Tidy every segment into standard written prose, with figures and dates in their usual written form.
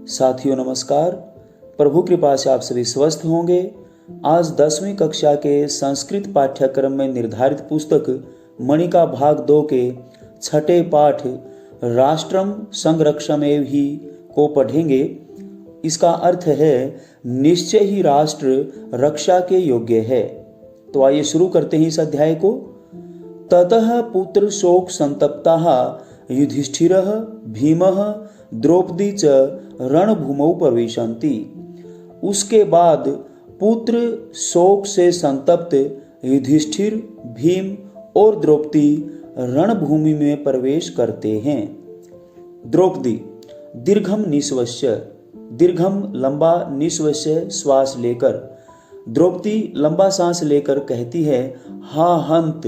साथियों नमस्कार। प्रभु कृपा से आप सभी स्वस्थ होंगे। आज 10वीं कक्षा के संस्कृत पाठ्यक्रम में निर्धारित पुस्तक मणिका भाग 2 के छठे पाठ राष्ट्रम संरक्षमेव ही को पढ़ेंगे। इसका अर्थ है निश्चय ही राष्ट्र रक्षा के योग्य है। तो आइए शुरू करते हैं इस अध्याय को। ततः पुत्र शोक संतप्ताः युधिष्ठिरः भीमः द्रौपदी च रणभूमौ प्रविशन्ति। उसके बाद पुत्र शोक से संतप्त युधिष्ठिर, भीम और द्रौपदी रणभूमि में प्रवेश करते हैं। द्रौपदी दीर्घम निश्वस्य, दीर्घम लंबा, निश्वस्य श्वास लेकर। द्रौपदी लंबा सांस लेकर कहती है, हा हंत,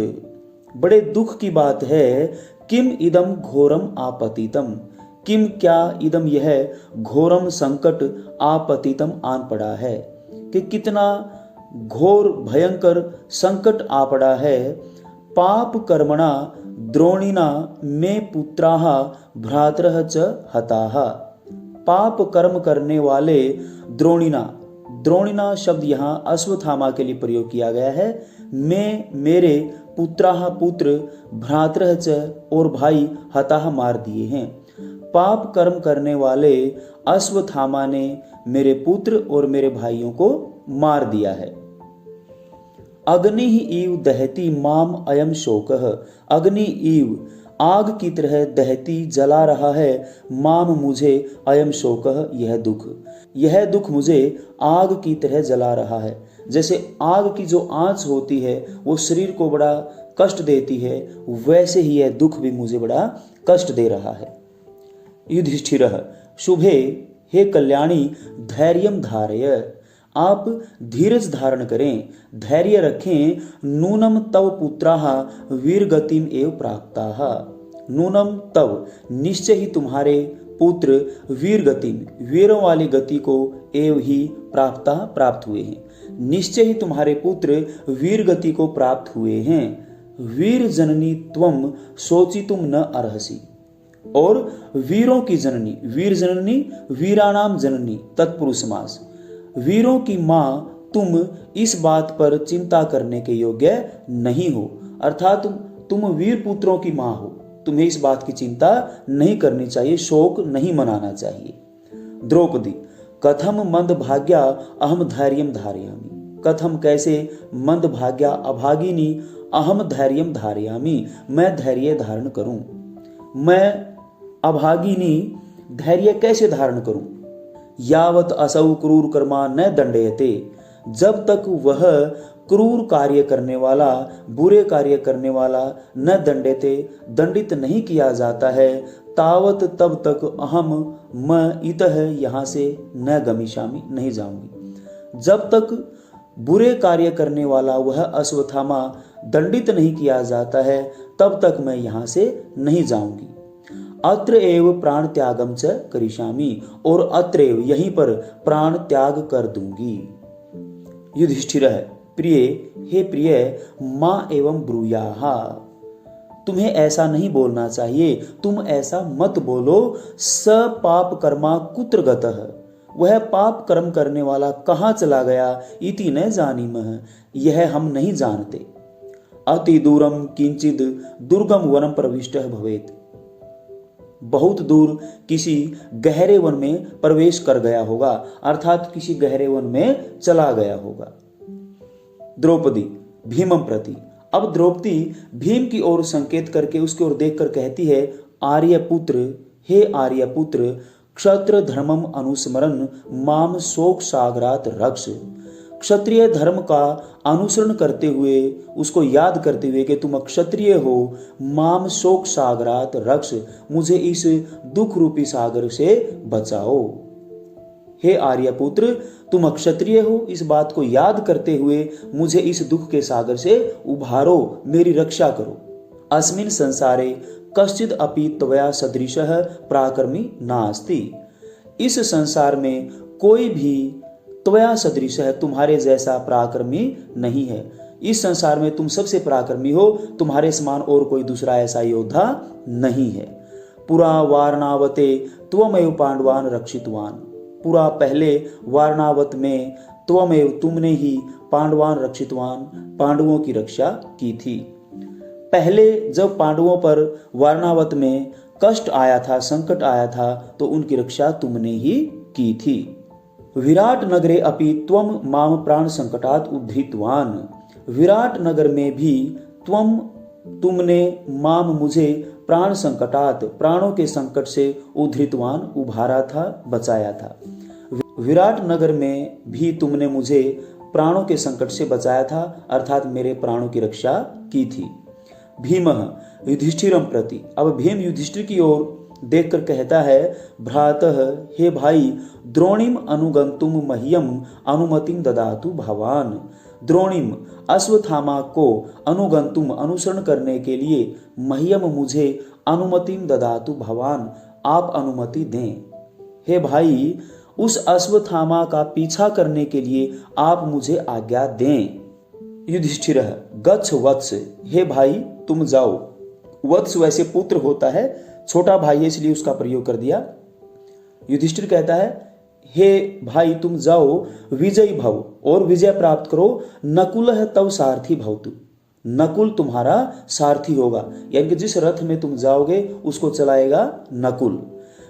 बड़े दुख की बात है। किम इदम घोरम आपतितम, किम क्या इदम यह घोरम संकट आपतितम आन पड़ा है कि कितना घोर भयंकर संकट आ पड़ा है। पाप कर्मणा द्रोणिना में पुत्राः भ्रातरः च हताः। पाप कर्म करने वाले द्रोणिना, द्रोणिना शब्द यहाँ अश्वत्थामा के लिए प्रयोग किया गया है। मैं मेरे पुत्राः पुत्र, भ्रातरः च और भाई, हताः मार दिए हैं। पाप कर्म करने वाले अश्वत्थामा ने मेरे पुत्र और मेरे भाइयों को मार दिया है। अग्नि इव दहती माम अयम शोकः, अग्नि इव आग की तरह दहती जला रहा है माम मुझे अयम शोकः यह दुख मुझे आग की तरह जला रहा है। जैसे आग की जो आंच होती है वो शरीर को बड़ा कष्ट देती है, वैसे ही यह दुख भी मुझे बड़ा कष्ट दे रहा है। युधिष्ठिरः शुभे, हे कल्याणी, धैर्यम धारय, आप धीरज धारण करें, धैर्य रखें। नूनम तव पुत्राः वीरगतिम एव प्राप्ताः, नूनम तव निश्चय ही तुम्हारे पुत्र वीरगतिम, वीरों वाली गति को एव ही प्राप्त हुए हैं। निश्चय ही तुम्हारे पुत्र वीर गति को प्राप्त हुए हैं। वीर जननी त्वम शोचितुम न अर्हसि, और वीरों की जननी, वीर जननी वीराणाम जननी, तत्पुरुष समास। वीरों की माँ तुम इस बात पर चिंता करने के योग्य नहीं हो, अर्थात तुम वीर पुत्रों की माँ हो, तुम्हें इस बात की चिंता नहीं करनी चाहिए, शोक नहीं मनाना चाहिए। द्रौपदी कथम मंद भाग्या अहम धैर्यम धारयामि, कथम कैसे मंद भाग्या अभागिनी अहम धैर्यम धारयामि, मैं धैर्य धारण करूं। मैं अभागिनी धैर्य कैसे धारण करूं। यावत असौ क्रूर कर्मा न दंडयते, जब तक वह क्रूर कार्य करने वाला, बुरे कार्य करने वाला न दंडयते, दंडित नहीं किया जाता है, तावत तब तक अहम मैं इतः यहाँ से न गमिष्यामि, नहीं जाऊंगी। जब तक बुरे कार्य करने वाला वह अश्वत्थामा दंडित नहीं किया जाता है, तब तक मैं यहाँ से नहीं जाऊंगी। अत्र एव प्राण त्यागम च करिष्यामि, और अत्र एव यहीं पर प्राण त्याग कर दूंगी। युधिष्ठिरः प्रिय, हे प्रिय, मां एवं ब्रूयाः, तुम्हें ऐसा नहीं बोलना चाहिए, तुम ऐसा मत बोलो। स पाप कर्मा कुत्र गतः, वह पाप कर्म करने वाला कहाँ चला गया। इति न जानीमः, यह हम नहीं जानते। अति दूरम किंचिद दुर्गम वनम प्रविष्टः भवेत्, बहुत दूर किसी गहरे वन में प्रवेश कर गया होगा, अर्थात किसी गहरे वन में चला गया होगा। द्रौपदी भीमम प्रति, अब द्रौपदी भीम की ओर संकेत करके उसकी ओर देखकर कहती है, आर्यपुत्र, हे आर्यपुत्र, क्षत्र धर्मम अनुस्मरन् माम शोक सागरात रक्ष। क्षत्रिय धर्म का अनुसरण करते हुए, उसको याद करते हुए कि तुम क्षत्रिय हो, माम शोक सागरात रक्ष, मुझे इस दुख रूपी सागर से बचाओ। हे आर्यपुत्र, तुम क्षत्रिय हो, इस बात को याद करते हुए मुझे इस दुख के सागर से उभारो, मेरी रक्षा करो। अस्मिन् संसारे कश्चिद अपि त्वया सदृशः पराक्रमी नास्ति, इस संसार में कोई भी त्वया सदृश है, तुम्हारे जैसा पराक्रमी नहीं है। इस संसार में तुम सबसे पराक्रमी हो, तुम्हारे समान और कोई दूसरा ऐसा योद्धा नहीं है। पुरा वारणावते त्वमेव पांडवान रक्षितवान, पुरा पहले वारणावत में त्वमेव तुमने ही पांडवान रक्षितवान, पांडवों की रक्षा की थी। पहले जब पांडवों पर वारणावत में कष्ट आया था, संकट आया था, तो उनकी रक्षा तुमने ही की थी। विराट नगरे अपि त्वम माम प्राण संकटात उद्धृतवान। विराट नगर में भी तुमने माम मुझे प्राण संकटात, प्राणों के संकट से उद्धृतवान उभारा था, बचाया था। विराट नगर में भी तुमने मुझे प्राणों के संकट से बचाया था, अर्थात मेरे प्राणों की रक्षा की थी। भीमः युधिष्ठिरं प्रति, अब भीम युधिष्ठिर की ओर देखकर कहता है, भ्रातः, हे भाई, द्रोणीम अनुगंतुम मह्यम अनुमतिम ददातु भवान। द्रोणीम, अश्वत्थामा को अनुगंतुम, अनुसरण करने के लिए, मह्यम, मुझे, अनुमतिम ददातु भवान, आप अनुमति दें। हे भाई, उस अश्वत्थामा का पीछा करने के लिए आप मुझे आज्ञा दें। युधिष्ठिर गच्छ वत्स, हे भाई तुम जाओ। वत्स वैसे पुत्र होता है, छोटा भाई है इसलिए उसका प्रयोग कर दिया। युधिष्ठिर कहता है, हे भाई तुम जाओ, विजयी भव, और विजय प्राप्त करो। नकुल तव सारथी भवतु, नकुल तुम्हारा सारथी होगा, यानी कि जिस रथ में तुम जाओगे उसको चलाएगा नकुल।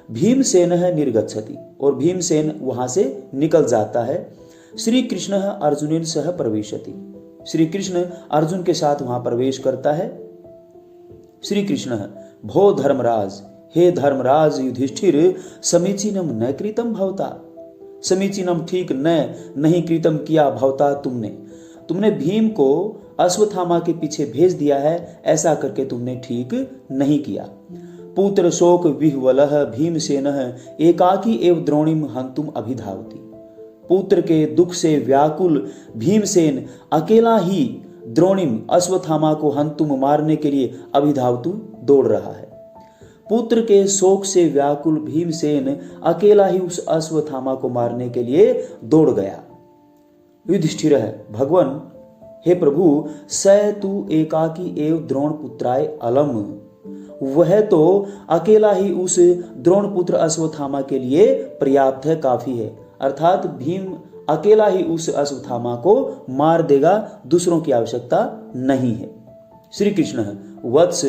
भीमसेन निर्गच्छति, और भीमसेन वहां से निकल जाता है। श्री कृष्ण अर्जुनेन सह प्रवेशति, श्री कृष्ण अर्जुन के साथ वहां प्रवेश करता है। श्री कृष्ण भो धर्मराज, हे धर्मराज युधिष्ठिर, समीचीनम न कृतम भवता, समीचीनम ठीक नहीं कृतम किया भवता, तुमने भीम को अश्वत्थामा के पीछे भेज दिया है, ऐसा करके तुमने ठीक नहीं किया। पुत्र शोक विह्वलः भीमसेनः एकाकी एव द्रोणीम हंतुम अभिधावति, पुत्र के दुख से व्याकुल भीमसेन अकेला ही द्रोणीम, अश्वत्थामा को हंतुम, मारने के लिए अभिधावतु, दौड़ रहा है। पुत्र के शोक से व्याकुल भीमसेन अकेला ही उस अश्वत्थामा को मारने के लिए दौड़ गया। युधिष्ठिर भगवान, हे प्रभु, स तु एकाकी एव द्रोण पुत्राय अलम, वह तो अकेला ही उस द्रोण पुत्र अश्वत्थामा के लिए पर्याप्त है, काफी है, अर्थात भीम अकेला ही उस अश्वत्थामा को मार देगा, दूसरों की आवश्यकता नहीं है। श्री कृष्ण वत्स,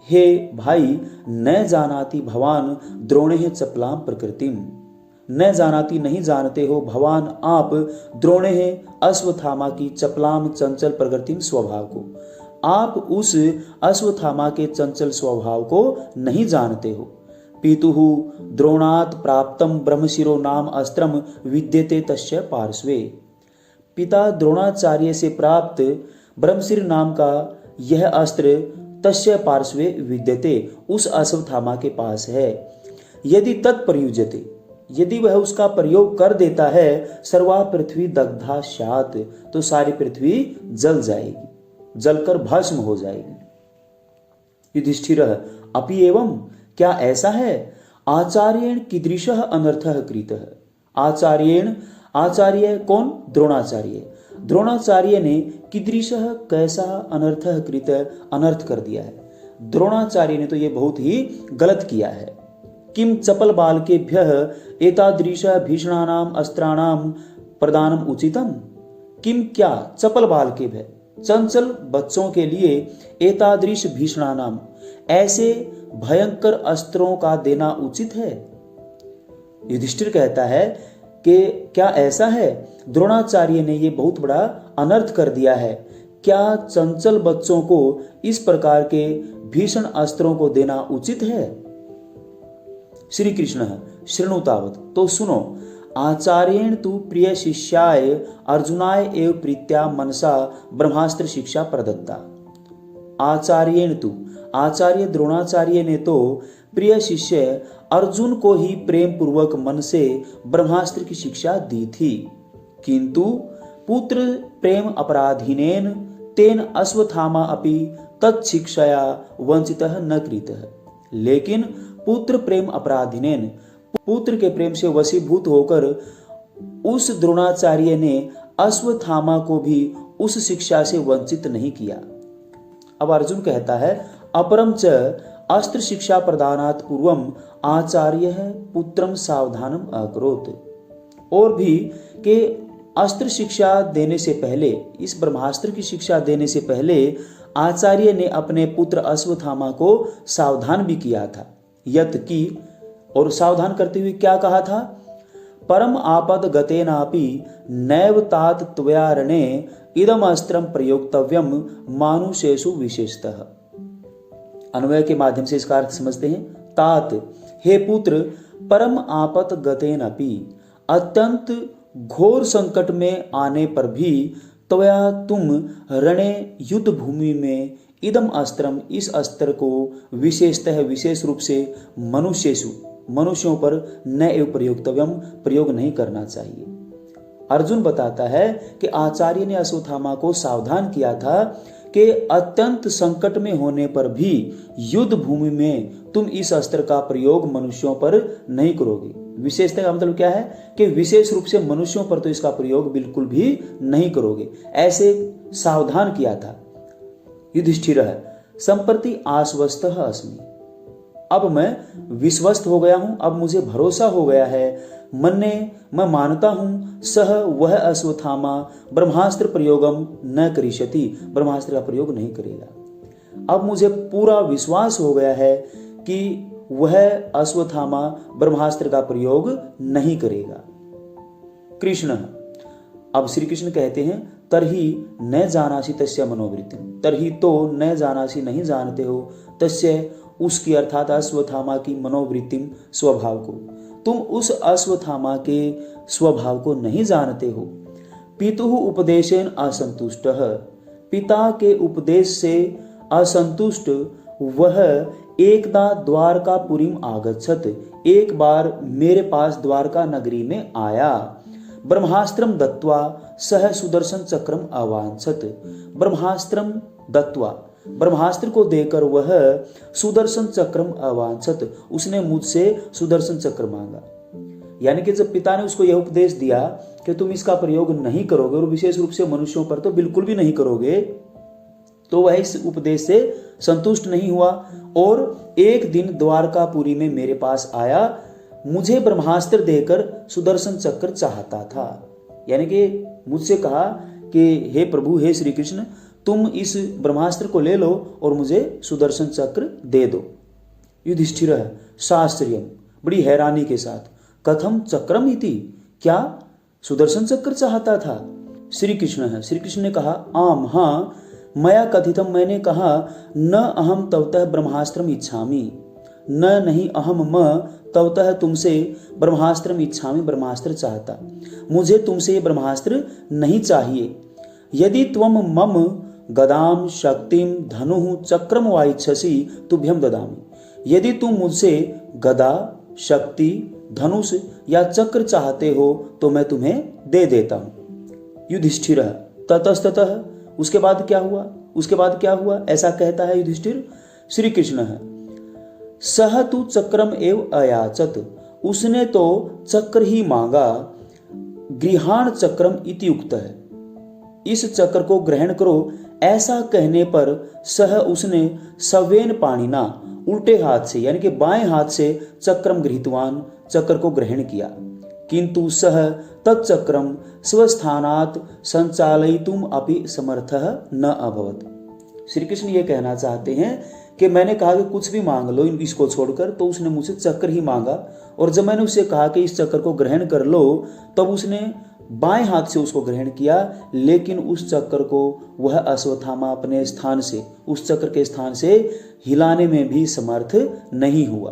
हे भाई, न जानाति भवान द्रोणे चपलाम प्रकृतिम, न जानाति नहीं जानते हो भवान आप द्रोणे अश्वत्थामा की चपलाम चंचल प्रकृतिम स्वभाव को, आप उस अश्वत्थामा के चंचल स्वभाव को नहीं जानते हो। पितुः द्रोणात् प्राप्तम ब्रह्मशिरो नाम अस्त्रम विद्यते तस्य पार्श्वे, पिता द्रोणाचार्य से प्राप्त ब्रह्मशिर नाम का यह अस्त्र तस्य पार्श्वे विद्यते, उस अश्वत्थामा के पास है। यदि तत्प्रयुज्यते, यदि वह उसका प्रयोग कर देता है, सर्वा पृथ्वी दग्धा स्यात्, तो सारी पृथ्वी जल जाएगी, जलकर भस्म हो जाएगी। युधिष्ठिर अपि एवं, क्या ऐसा है? आचार्येण कीदृशः अनर्थः कृतः, आचार्येण, आचार्य कौन? द्रोणाचार्य, द्रोणाचार्य ने कीदृशः कैसा अनर्थः कृत, अनर्थ कर दिया है। द्रोणाचार्य ने तो ये बहुत ही गलत किया है। किम चपल बालकेभ्यः एतादृश भीषणानाम अस्त्राणाम प्रदानम उचितम, किम क्या चपल बालकेभ्यः, चंचल बच्चों के लिए, एतादृश भीषणानाम, ऐसे भयंकर अस्त्रों का देना उचित है। युधिष्ठिर कहता है कि क्या ऐसा है? द्रोणाचार्य ने यह बहुत बड़ा अनर्थ कर दिया है, क्या चंचल बच्चों को इस प्रकार के भीषण अस्त्रों को देना उचित है? श्री कृष्ण शृणु तावत्, तो सुनो, आचार्येण तु प्रिय शिष्याय अर्जुनाय एव प्रीत्या मनसा ब्रह्मास्त्र शिक्षा प्रदत्ता। आचार्येण तु, आचार्य द्रोणाचार्य ने तो प्रिय शिष्य अर्जुन को ही प्रेम पूर्वक मन से ब्रह्मास्त्र की शिक्षा दी थी, किंतु पुत्र प्रेम अपराधीनेन तेन अश्वत्थामा अपि तत्शिक्षया वंचितः न कृतः, लेकिन पुत्र प्रेम अपराधीनेन, पुत्र के प्रेम से वशीभूत होकर उस द्रोणाचार्य ने अश्वत्थामा को भी उस शिक्षा से वंचित नहीं किया। अब अर्जुन कहता है, अपरम च अस्त्र शिक्षा प्रदानात् पूर्वम आचार्य पुत्रम सावधानम अकरोत्, और भी कि अस्त्र शिक्षा देने से पहले, इस ब्रह्मास्त्र की शिक्षा देने से पहले आचार्य ने अपने पुत्र अश्वत्थामा को सावधान भी किया था। यत की, और सावधान करते हुए क्या कहा था? परम आपद गतेनापि नैव तात त्वया रणे इदम अस्त्रम प्रयोक्तव्यम मानुषेषु विशेषतः। अन्वय के माध्यम से इसका अर्थ समझते हैं। तात, हे पुत्र, परम आपत गतेनापि, अत्यंत घोर संकट में आने पर भी त्वया तुम रणे युद्ध भूमि में इदम अस्त्रम, इस अस्त्र को विशेषतः, विशेष रूप से मनुष्येषु, मनुष्यों पर न एव प्रयोक्तव्यम, प्रयोग नहीं करना चाहिए। अर्जुन बताता है कि आचार्य ने अश्वत्थामा को सावधान किया था कि अत्यंत संकट में होने पर भी युद्ध भूमि में तुम इस अस्त्र का प्रयोग मनुष्यों पर नहीं करोगे। विशेषता का मतलब क्या है कि विशेष रूप से मनुष्यों पर तो इसका प्रयोग बिल्कुल भी नहीं करोगे, ऐसे सावधान किया था। युधिष्ठिर संप्रति आश्वस्तः अस्मि, अब मैं विश्वस्त हो गया हूं, अब मुझे भरोसा हो गया है। मन्ने, मैं मानता हूं, सह वह अश्वत्थामा ब्रह्मास्त्र प्रयोगम न करिष्यति, ब्रह्मास्त्र का प्रयोग नहीं करेगा। अब मुझे पूरा विश्वास हो गया है कि वह अश्वत्थामा ब्रह्मास्त्र का प्रयोग नहीं करेगा। कृष्ण, अब श्री कृष्ण कहते हैं, तरही न जानासी तस्य मनोवृत्तिम, तरही तो न जानासी, नहीं जानते हो, तस्य, उसकी, अर्थात अश्वत्थामा की, मनोवृत्तिम, स्वभाव को, तुम उस अश्वत्थामा के स्वभाव को नहीं जानते हो। पितुः उपदेशेन असंतुष्टः, पिता के उपदेश से असंतुष्ट वह एकदा द्वारकापुरीम आगच्छत, एक बार मेरे पास द्वारका नगरी में आया। ब्रह्मास्त्रम दत्वा सह सुदर्शन चक्रम अवांछत, ब्रह्मास्त्रम दत्वा, ब्रह्मास्त्र को देकर वह सुदर्शन चक्रम अवांछत, उसने मुझसे सुदर्शन चक्र मांगा। यानी कि जब पिता ने उसको यह उपदेश दिया कि तुम इसका प्रयोग नहीं करोगे और विशेष रूप से मनुष्यों पर तो बिल्कुल भी नहीं करोगे, तो वह इस उपदेश से संतुष्ट नहीं हुआ और एक दिन द्वारकापुरी में मेरे पास आया, मुझे ब्रह्मास्त्र देकर सुदर्शन चक्र चाहता था। यानी कि मुझसे कहा कि हे प्रभु, हे श्री कृष्ण, तुम इस ब्रह्मास्त्र को ले लो और मुझे सुदर्शन चक्र दे दो। युधिष्ठिर शास्त्रियम, बड़ी हैरानी के साथ, कथम चक्रम इति, क्या सुदर्शन चक्र चाहता था? श्री कृष्ण है, श्री कृष्ण ने कहा, आम, हाँ, मया कथितम, मैंने कहा, न अहम तवतः ब्रह्मास्त्रम इच्छामि, न नहीं, अहम म तवतः, तुमसे, ब्रह्मास्त्रम इच्छामि, ब्रह्मास्त्र चाहता, मुझे तुमसे ये ब्रह्मास्त्र नहीं चाहिए। यदि त्वम मम गदाम शक्तिम धनुः चक्रम वाइच्छसि तुभ्यम ददामि, यदि तुम मुझसे गदा, शक्ति, धनुष या चक्र चाहते हो तो मैं तुम्हें दे देता हूं। युधिष्ठिर ततस्ततः, उसके बाद क्या हुआ? उसके बाद क्या हुआ ऐसा कहता है युधिष्ठिर। श्री कृष्ण है, सह तु चक्रम एव अयाचत, उसने तो चक्र ही मांगा। गृहाण चक्रम इति उक्त है, इस चक्र को ग्रहण करो, ऐसा कहने पर सह, उसने सवेन पाणिना, उल्टे हाथ से यानी कि बाएं हाथ से चक्रम गृहीतवान, चक्र को ग्रहण किया। किंतु सह तच्चक्रम स्वस्थानात् संचालयितुम अपि समर्थः न अभवत्। श्री कृष्ण ये कहना चाहते हैं कि मैंने कहा कि कुछ भी मांग लो इसको छोड़कर, तो उसने मुझसे चक्र ही मांगा, और जब मैंने उससे कहा कि इस चक्र को ग्रहण कर लो, तब उसने बाएं हाथ से उसको ग्रहण किया, लेकिन उस चक्र को वह अश्वत्थामा अपने स्थान से, उस चक्र के स्थान से हिलाने में भी समर्थ नहीं हुआ।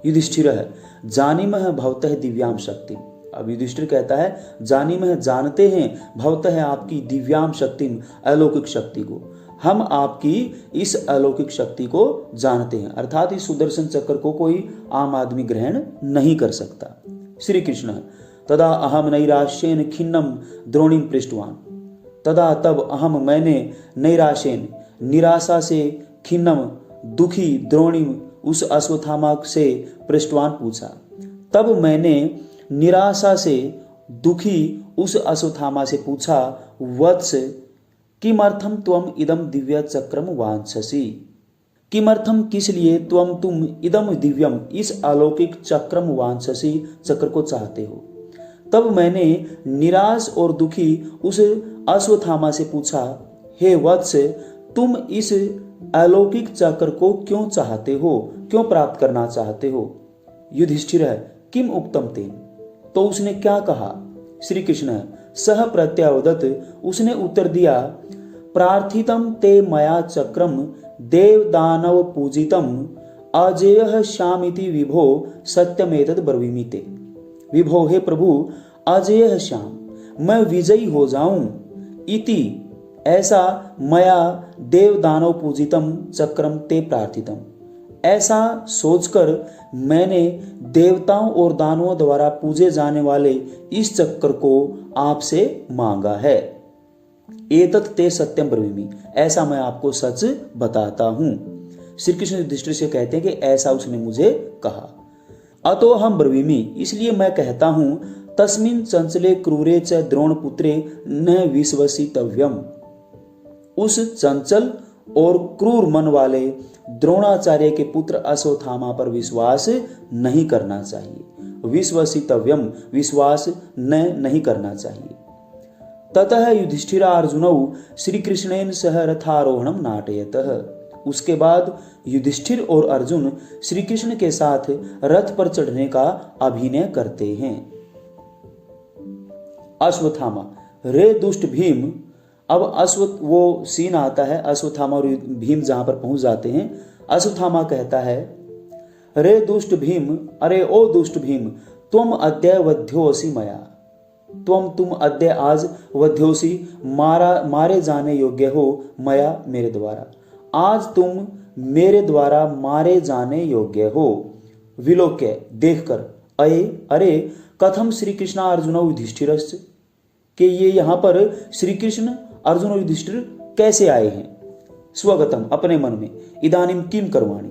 युधिष्ठिर है, जानीमह भवतः दिव्याम शक्ति, अब युधिष्ठिर कहता है, जानीमह, जानते हैं, भवतः आपकी, दिव्याम शक्ति, अलौकिक शक्ति को, हम आपकी इस अलौकिक शक्ति को जानते हैं, अर्थात इस सुदर्शन चक्र को कोई आम आदमी ग्रहण नहीं कर सकता। श्री कृष्ण, तदा अहम नैराश्येन खिन्नम द्रोणीम पृष्ठवान, तदा तब अहम, मैंने, नैराश्येन, निराशा से, खिन्नम, दुखी, द्रोणीम, उस अश्वत्थामा से पृष्ठवान, पूछा, तब मैंने निराशा से दुखी उस अश्वत्थामा से पूछा, वत्स किमर्थम त्वम इदम दिव्य चक्रम वांछसि, किमर्थम किस लिए तुम इदम दिव्यम इस अलौकिक चक्रम वांछसी चक्र को चाहते हो। तब मैंने निराश और दुखी उस अश्वत्थामा से पूछा, हे वत्स, तुम इस अलौकिक चक्र को क्यों चाहते हो, क्यों प्राप्त करना चाहते हो। युधिष्ठिर किम उक्तम तेन, तो उसने क्या कहा। श्री कृष्ण सह प्रत्यावदत, उसने उत्तर दिया, प्रार्थितम ते मया चक्रम देव दानव पूजितम अजेय श्यामिति विभो सत्यमेतद ब्रवीमि ते। विभो, हे प्रभु, अजेय श्याम, मैं विजयी हो जाऊं, इति ऐसा मया देव दानव पूजितम चक्रम ते प्रार्थितम, ऐसा सोचकर मैंने देवताओं और दानवों द्वारा पूजे जाने वाले इस चक्र को आपसे मांगा है। एतत् ते सत्यम ब्रवीमि, ऐसा मैं आपको सच बताता हूं। श्री कृष्ण युधिष्ठिर से कहते हैं कि ऐसा उसने मुझे कहा। अतो हम ब्रवीमि, इसलिए मैं कहता हूं, तस्मिन् चंचले क्रूरे च द्रोणपुत्रे न विश्वसितव्यम, उस चंचल और क्रूर मन वाले द्रोणाचार्य के पुत्र अश्वत्थामा पर विश्वास नहीं करना चाहिए। विश्वसितव्यम, विश्वास नहीं करना चाहिए। ततः युधिष्ठिर अर्जुनौ श्री कृष्णेन सह रथारोहणम नाटयतः, उसके बाद युधिष्ठिर और अर्जुन श्री कृष्ण के साथ रथ पर चढ़ने का अभिनय करते हैं। अश्वत्थामा, रे दुष्ट भीम। अब वो सीन आता है, अश्वत्थामा और भीम जहां पर पहुंच जाते हैं। अश्वत्थामा कहता है, रे दुष्ट भीम, अरे ओ दुष्ट भीम, तुम अद्य वध्योसी मया, तुम अद्य आज वध्योसी, मारे जाने योग्य हो, मया, मेरे द्वारा, आज तुम मेरे द्वारा मारे जाने योग्य हो। विलोक्य, देखकर, अरे कथम श्री कृष्ण अर्जुन युधिष्ठिरश्च, कि ये यहाँ पर श्री कृष्ण अर्जुन और युधिष्ठिर कैसे आए हैं। स्वगतम, अपने मन में, इदानीम किम करवाणी,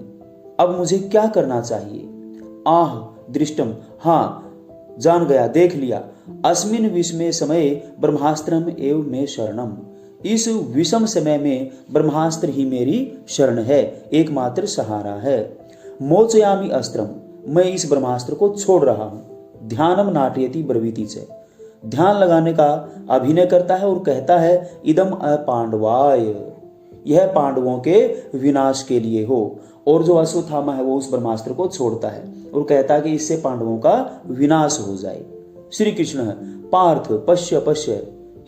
अब मुझे क्या करना चाहिए। आह दृष्टम, हाँ जान गया, देख लिया। अस्मिन विषमे समय ब्रह्मास्त्रम एव मे शरणम, इस विषम समय में ब्रह्मास्त्र ही मेरी शरण है, एकमात्र सहारा है। मोचयामि अस्त्रम, मैं इस ब्रह्मास्त्र को छोड़ रहा हूं। ध्यानम नाटयति ब्रवीति च, ध्यान लगाने का अभिनय करता है और कहता है, इदम अपांडवाय, यह पांडवों के विनाश के लिए हो। और जो अश्वत्थामा है वो उस ब्रह्मास्त्र को छोड़ता है और कहता है कि इससे पांडवों का विनाश हो जाए। श्री कृष्ण पार्थ पश्य पश्य,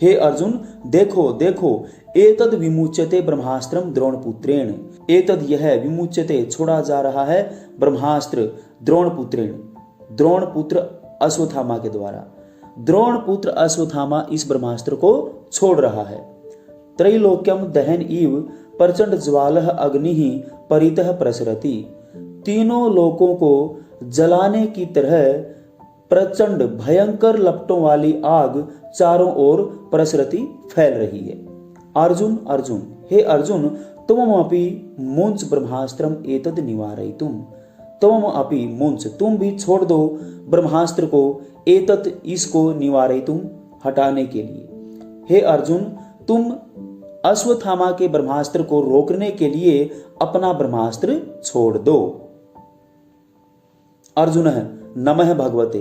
हे अर्जुन देखो देखो, एतद विमुच्यते ब्रह्मास्त्रम द्रोणपुत्रेण, एतद यह विमुच्यते छोड़ा जा रहा है ब्रह्मास्त्र द्रोणपुत्रेण, द्रोणपुत्र अश्वत्थामा के द्वारा। द्रोणपुत्र अश्वत्थामा इस ब्रह्मास्त्र को छोड़ रहा है। त्रैलोक्यम दहन इव प्रचंड ज्वालः अग्नि ही परितः प्रसरति, तीनों लोकों को जलाने की तरह प्रचंड भयंकर लपटों वाली आग चारों ओर प्रसरति फैल रही है। अर्जुन अर्जुन, हे अर्जुन, त्वमपि मुंच ब्रह्मास्त्रम एतद निवारयितुम, त्वमपि मुंच, तुम भी छोड़ दो ब्रह्मास्त्र को, एतत् इसको निवारयितुम हटाने के लिए। हे अर्जुन, तुम अश्वत्थामा के ब्रह्मास्त्र को रोकने के लिए अपना ब्रह्मास्त्र छोड़ दो। अर्जुन नमः भगवते,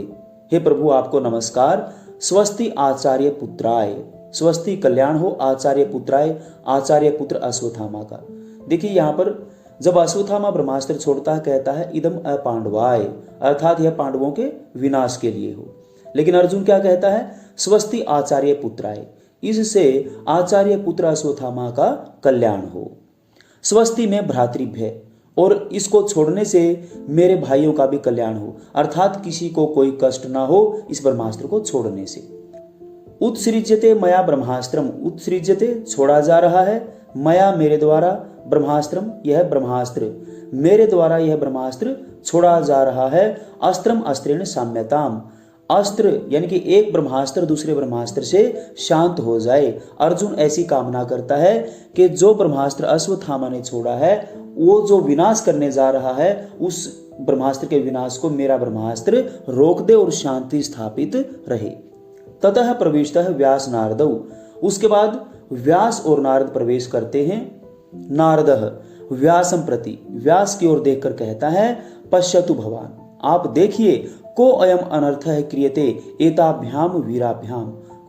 हे प्रभु आपको नमस्कार। स्वस्ति आचार्य पुत्राय, स्वस्ति कल्याण हो आचार्य पुत्राय, आचार्य पुत्र अश्वत्थामा का। देखिए यहाँ पर जब अश्वत्थामा ब्रह्मास्त्र छोड़ता है कहता है इदम अपांडवाय, अर्थात यह पांडवों के विनाश के लिए हो। लेकिन अर्जुन क्या कहता है, स्वस्ति आचार्य पुत्राय, इससे आचार्य पुत्र अश्वत्थामा का कल्याण हो। स्वस्ति में भ्रातृभ्य, और इसको छोड़ने से मेरे भाइयों का भी कल्याण हो, अर्थात किसी को कोई कष्ट ना हो इस ब्रह्मास्त्र को छोड़ने से। उत्सृज्यते मया ब्रह्मास्त्रम, उत्सृज्यते छोड़ा जा रहा है, मया मेरे द्वारा, ब्रह्मास्त्रम यह ब्रह्मास्त्र, मेरे द्वारा यह ब्रह्मास्त्र छोड़ा जा रहा है। अस्त्रम अस्त्रेण साम्यताम, अस्त्र यानी कि एक ब्रह्मास्त्र दूसरे ब्रह्मास्त्र से शांत हो जाए। अर्जुन ऐसी कामना करता है कि जो ब्रह्मास्त्र अश्वत्थामा ने छोड़ा है, वो जो विनाश करने जा रहा है, उस ब्रह्मास्त्र के विनाश को मेरा ब्रह्मास्त्र रोक दे और शांति स्थापित रहे। ततः प्रविष्टः व्यास नारदौ, उसके बाद व्यास और नारद प्रवेश करते हैं। नारदः व्यासम प्रति, व्यास की ओर देखकर कहता है, पश्यतु भवान, आप देखिए, को अयम अनर्थ क्रियते एताभ्याम वीराभ्याम,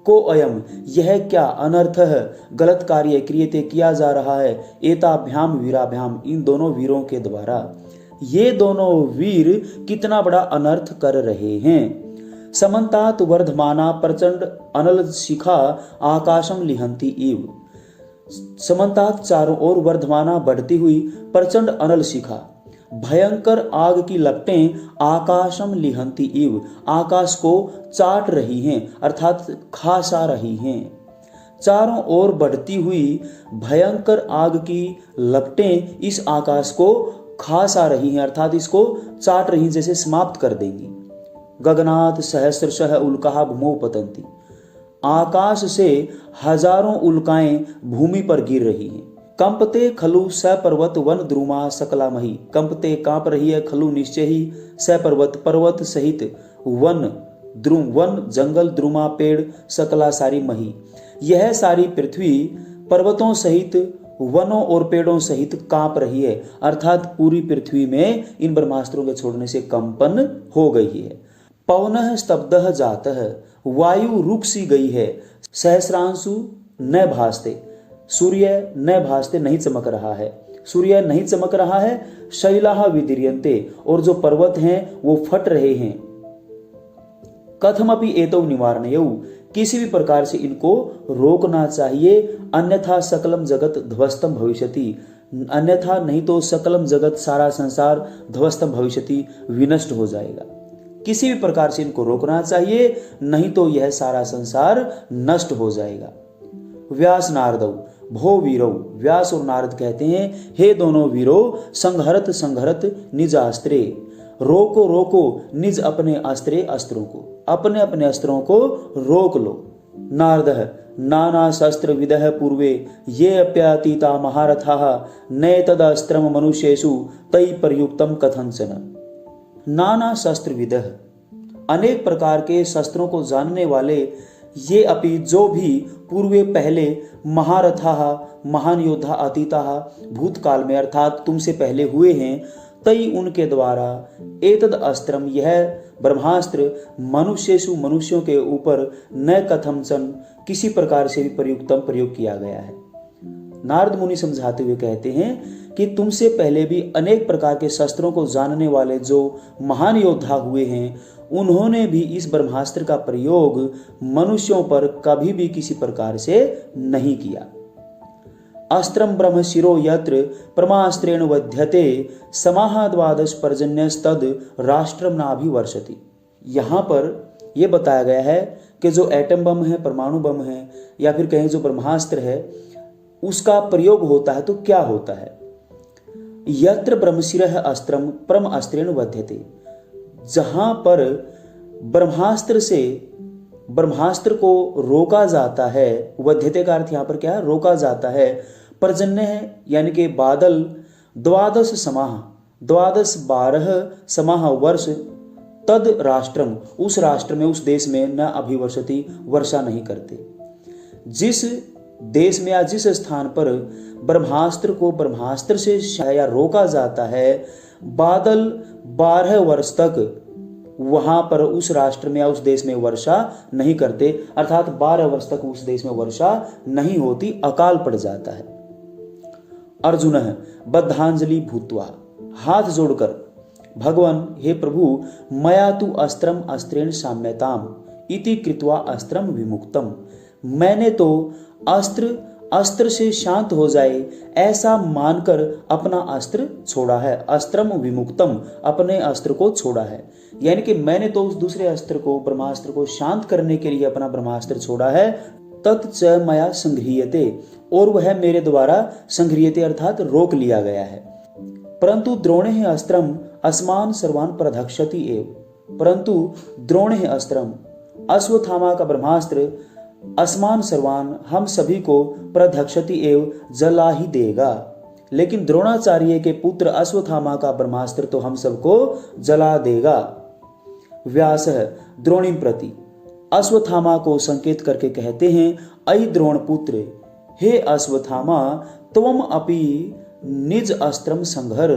को अयम, यह क्या अनर्थ गलत कार्य क्रियते किया जा रहा है, एताभ्याम वीराभ्याम, इन दोनों वीरों के द्वारा। ये दोनों वीर कितना बड़ा अनर्थ कर रहे हैं। समन्तात वर्धमाना प्रचंड अनल शिखा आकाशम लिहंती इव, समन्तात चारों ओर वर्धमाना बढ़ती हुई प्रचंड अनल शिखा, भयंकर आग की लपटें आकाशम लिहंती इव, आकाश को चाट रही हैं अर्थात खासा रही हैं। चारों ओर बढ़ती हुई भयंकर आग की लपटें इस आकाश को खासा रही हैं अर्थात इसको चाट रही, जैसे समाप्त कर देंगी। गगनाथ सहस्रशः उल्काः भूमौ पतन्ति, आकाश से हजारों उल्काएं भूमि पर गिर रही हैं। कंपते खलु स पर्वत वन द्रुमा सकलामही, कंपते कांप रही है खलु निश्चय ही, स पर्वत पर्वत सहित, वन द्रुम वन जंगल, द्रुमा पेड़, सकला सारी मही, यह सारी पृथ्वी पर्वतों सहित वनों और पेड़ों सहित कांप रही है अर्थात पूरी पृथ्वी में इन ब्रह्मास्त्रों के छोड़ने से कंपन हो गई है। पवनः स्तब्धः जातः, वायु रुक सी गई है। सहस्रांशु न भासते, सूर्य न भासते नहीं चमक रहा है, सूर्य नहीं चमक रहा है। शैलाः विदीर्यन्ते, और जो पर्वत हैं वो फट रहे हैं। कथमपि एतौ निवारणयौ, किसी भी प्रकार से इनको रोकना चाहिए, अन्यथा सकलम जगत ध्वस्तम भविष्यति, अन्यथा नहीं तो सकलम जगत सारा संसार ध्वस्तम भविष्यति विनष्ट हो जाएगा। किसी भी प्रकार से इनको रोकना चाहिए, नहीं तो यह सारा संसार नष्ट हो जाएगा। व्यास नारदौ भो वीरौ, व्यास और नारद कहते हैं, हे दोनों वीरों, संघरत संघरत निज अस्त्रे, रोको रोको निज अपने अस्त्रे अस्त्रों को, अपने अपने अस्त्रों को रोक लो। नारदः नाना शस्त्र विदः पूर्वे ये अप्यातीता महारथाः नैतदस्त्रम मनुष्येषु तै प्रयुक्तम कथंचन। नाना शस्त्र विदः, अनेक प्रकार के शस्त्रों को जानने वाले, ये अपि जो भी पूर्वे पहले, महारथाः महान योद्धा, अतीताः भूतकाल में अर्थात तुमसे पहले हुए हैं, तई उनके द्वारा, एतद अस्त्रम यह ब्रह्मास्त्र, मनुष्येषु मनुष्यों के ऊपर, न कथंचन किसी प्रकार से भी प्रयुक्तम प्रयोग किया गया है। नारद मुनि समझाते हुए कहते हैं कि तुमसे पहले भी अनेक प्रकार के शस्त्रों को जानने वाले जो महान योद्धा हुए हैं, उन्होंने भी इस ब्रह्मास्त्र का प्रयोग मनुष्यों पर कभी भी किसी प्रकार से नहीं किया। अस्त्रम ब्रह्म शिरो यत्र परमास्त्रेण वध्यते समाह द्वादश पर्जन्यस्तद राष्ट्रम नाभिवर्षति। यहाँ पर यह बताया गया है कि जो एटम बम है, परमाणु बम है, या फिर कहें जो ब्रह्मास्त्र है, उसका प्रयोग होता है तो क्या होता है। यत्र ब्रह्मशिरः अस्त्रम परम अस्त्रेण वध्यते, जहां पर ब्रह्मास्त्र से ब्रह्मास्त्र को रोका जाता है, वध्यते का अर्थ यहाँ पर क्या है, रोका जाता है। पर्जन्य है यानी कि बादल, द्वादश समाह, द्वादश 12 समाह वर्ष, तद राष्ट्रम उस राष्ट्र में, उस देश में, न अभिवर्षति वर्षा नहीं करते। जिस देश में या जिस स्थान पर ब्रह्मास्त्र को ब्रह्मास्त्र से या रोका जाता है, बादल 12 वर्ष तक वहां पर उस राष्ट्र में या उस देश में वर्षा नहीं करते, अर्थात 12 वर्ष तक उस देश में वर्षा नहीं होती, अकाल पड़ जाता है। अर्जुन बद्धांजलि भूत्वा, हाथ जोड़कर, भगवान हे प्रभु, मया तु अस्त्रम अस्त्रेण साम्यताम इति कृत्वा अस्त्रम विमुक्तम, मैंने तो अस्त्र अस्त्र से शांत हो जाए ऐसा मानकर अपना अस्त्र छोड़ा है। अस्त्रम विमुक्तम, अपने अस्त्र को छोड़ा है, यानी कि मैंने तो उस दूसरे अस्त्र को, ब्रह्मास्त्र को शांत करने के लिए अपना ब्रह्मास्त्र छोड़ा है। तत्च मया संगृह्यते, और वह मेरे द्वारा संगृह्यते अर्थात रोक लिया गया है। परंतु द्रोणे अस्त्रम अस्मान सर्वान प्रधक्षति एव, परंतु द्रोणे अस्त्रम, अश्वत्थामा का ब्रह्मास्त्र, अस्मान सर्वान हम सभी को, प्रधक्षति एव जला ही देगा। लेकिन द्रोणाचार्य के पुत्र अश्वत्थामा का ब्रह्मास्त्र तो हम सबको जला देगा। व्यास द्रोणिम प्रति, अश्वत्थामा को संकेत करके कहते हैं, अयि द्रोण पुत्र, हे अश्वत्थामा, त्वम अपि निज अस्त्रम संघर,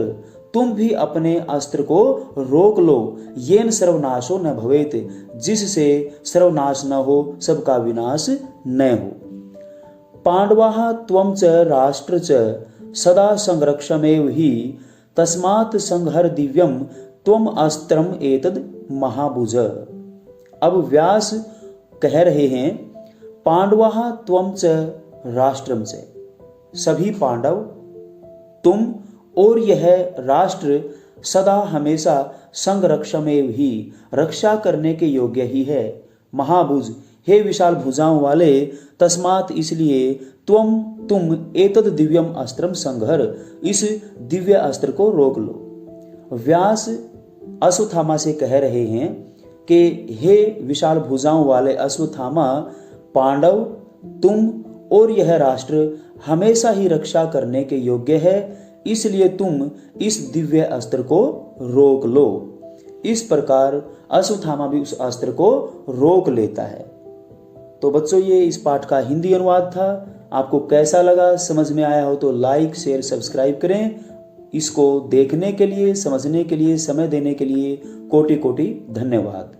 तुम भी अपने अस्त्र को रोक लो। येन सर्वनाशो न भवेत, जिससे सर्वनाश न हो, सबका विनाश न हो। पांडवाः त्वं च राष्ट्र च सदा संरक्षमेव हि, तस्मात् संघर दिव्यम त्वम अस्त्रम एतद महाभुज। अब व्यास कह रहे हैं, पांडवाः त्वं च राष्ट्रम च, सभी पांडव, तुम और यह राष्ट्र सदा हमेशा संरक्षमेव ही, रक्षा करने के योग्य ही है। महाभुज, हे विशाल भुजाओं वाले, तस्मात इसलिए, तुम एतद दिव्यम अस्त्रम संघर, इस दिव्य अस्त्र को रोक लो। व्यास अश्वत्थामा से कह रहे हैं कि हे विशाल भुजाओं वाले अश्वत्थामा, पांडव, तुम और यह राष्ट्र हमेशा ही रक्षा करने के योग्य है, इसलिए तुम इस दिव्य अस्त्र को रोक लो। इस प्रकार अश्वत्थामा भी उस अस्त्र को रोक लेता है। तो बच्चों, ये इस पाठ का हिंदी अनुवाद था। आपको कैसा लगा, समझ में आया हो तो लाइक, शेयर, सब्सक्राइब करें। इसको देखने के लिए, समझने के लिए, समय देने के लिए कोटि कोटि धन्यवाद।